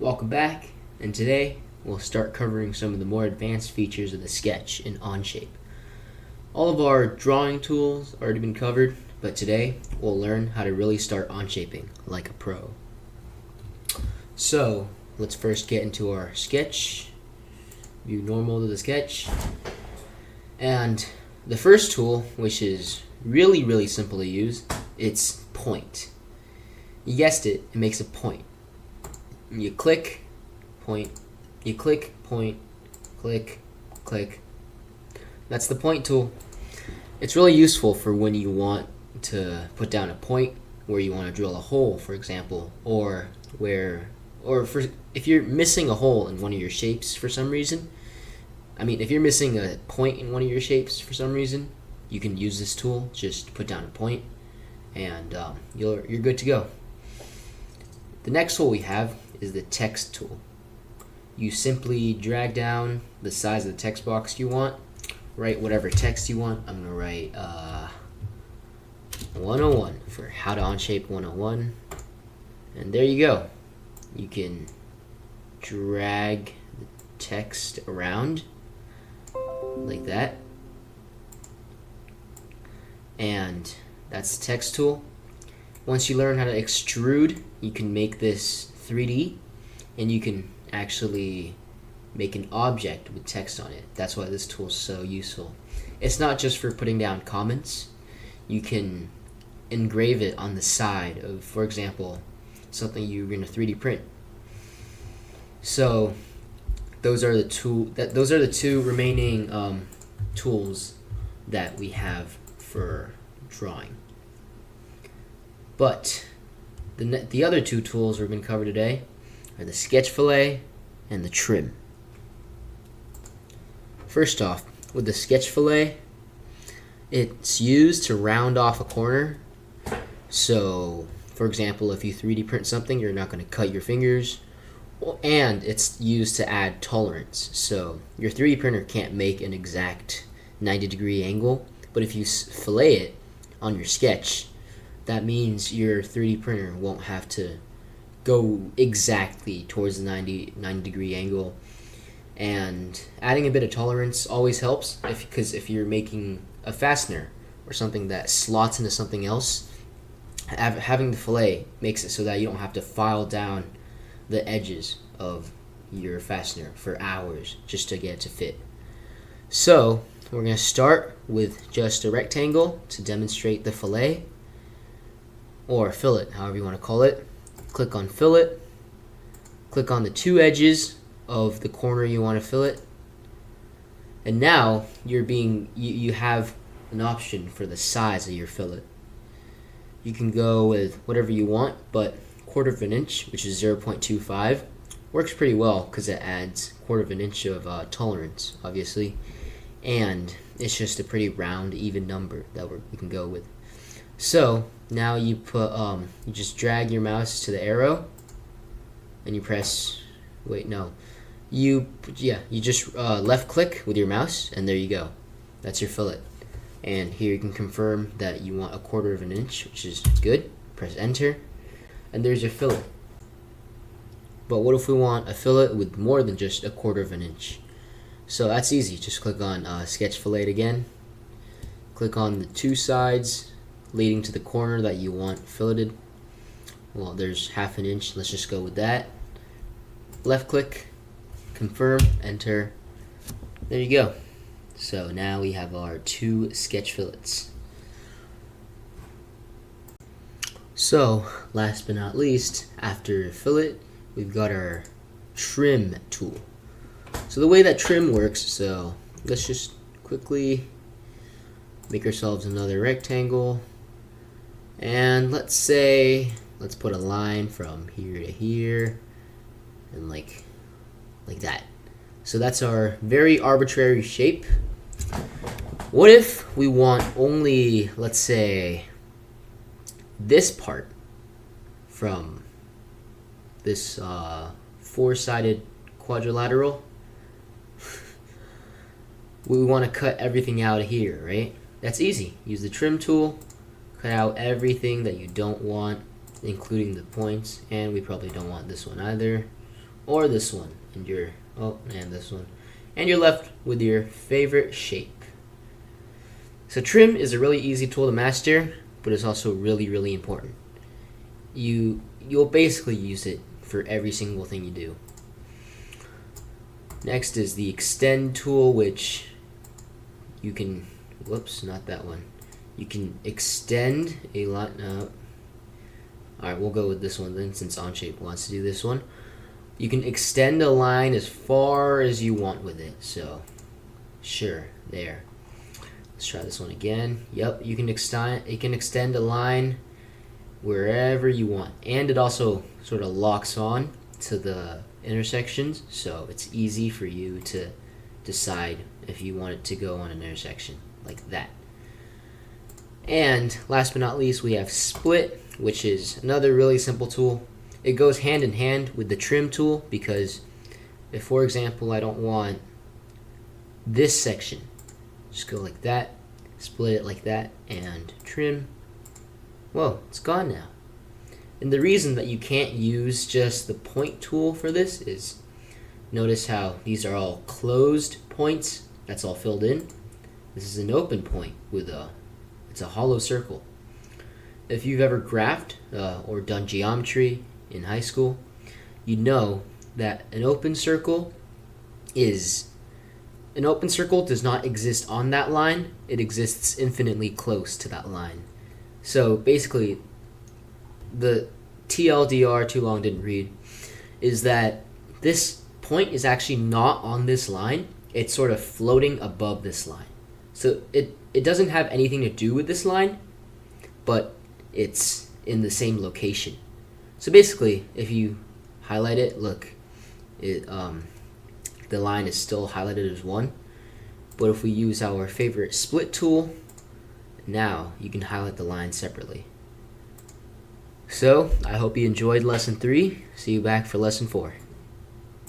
Welcome back, and today we'll start covering some of the more advanced features of the sketch in Onshape. All of our drawing tools already been covered, but today we'll learn how to really start onshaping like a pro. So let's first get into our sketch, view normal to the sketch, and the first tool, which is really simple to use, it's point. You guessed it, it makes a point. You click, point, you click, point, click, click. That's the point tool. It's really useful for when you want to put down a point where you want to drill a hole, for example, or if you're missing a hole in one of your shapes for some reason. If you're missing a point in one of your shapes for some reason, you can use this tool. Just put down a point, and you're good to go. The next tool we have is the text tool. You simply drag down the size of the text box you want, write whatever text you want. I'm going to write 101 for How to Onshape 101, and there you go. You can drag the text around like that, and that's the text tool. Once you learn how to extrude, you can make this 3D, and you can actually make an object with text on it. That's why this tool is so useful. It's not just for putting down comments. You can engrave it on the side of, for example, something you're going to 3D print. So those are the two remaining tools that we have for drawing. But the other two tools we're going to cover today are the sketch fillet and the trim. First off, with the sketch fillet, it's used to round off a corner. So, for example, if you 3D print something, you're not going to cut your fingers. And it's used to add tolerance. So your 3D printer can't make an exact 90-degree angle, but if you fillet it on your sketch, that means your 3D printer won't have to go exactly towards the 90-degree angle. And adding a bit of tolerance always helps, because if you're making a fastener or something that slots into something else, having the fillet makes it so that you don't have to file down the edges of your fastener for hours just to get it to fit. So we're going to start with just a rectangle to demonstrate the fillet, or fillet, however you want to call it. Click on fillet, click on the two edges of the corner you want to fillet, and now you have an option for the size of your fillet. You can go with whatever you want, but 1/4 inch, which is 0.25, works pretty well because it adds 1/4 inch of tolerance, obviously, and it's just a pretty round, even number that we can go with. So now you put you just drag your mouse to the arrow, and you press. You just left click with your mouse, and there you go. That's your fillet. And here you can confirm that you want 1/4 inch, which is good. Press enter, and there's your fillet. But what if we want a fillet with more than just 1/4 inch? So that's easy. Just click on sketch fillet again. Click on the two sides leading to the corner that you want filleted. Well, there's 1/2 inch. Let's just go with that. Left click, confirm, enter. There you go. So now we have our two sketch fillets. So last but not least, after fillet, we've got our trim tool. So the way that trim works, so let's just quickly make ourselves another rectangle, and let's put a line from here to here, and like that. So that's our very arbitrary shape. What if we want only, let's say, this part from this four-sided quadrilateral? We want to cut everything out of here, right? That's easy. Use the trim tool, cut out everything that you don't want, including the points, and we probably don't want this one either. or this one, and this one, and you're left with your favorite shape. So trim is a really easy tool to master, but it's also really, really important. You'll basically use it for every single thing you do. Next is the extend tool, which you can, whoops, not that one. You can extend a line. Alright, we'll go with this one then, since Onshape wants to do this one. You can extend a line as far as you want with it. So, sure, there. Let's try this one again. Yep, you can extend a line wherever you want, and it also sort of locks on to the intersections, so it's easy for you to decide if you want it to go on an intersection like that. And last but not least, we have split, which is another really simple tool. It goes hand in hand with the trim tool, because if, for example, I don't want this section, just go like that, split it like that, and trim. Whoa, it's gone now. And the reason that you can't use just the point tool for this is, notice how these are all closed points. That's all filled in. This is an open point with it's a hollow circle. If you've ever graphed or done geometry in high school, you know that an open circle does not exist on that line. It exists infinitely close to that line. So basically, the TLDR, too long didn't read, is that this point is actually not on this line. It's sort of floating above this line. So it doesn't have anything to do with this line, but it's in the same location. So basically, if you highlight it, look, the line is still highlighted as 1. But if we use our favorite split tool, now you can highlight the line separately. So I hope you enjoyed lesson 3. See you back for lesson 4.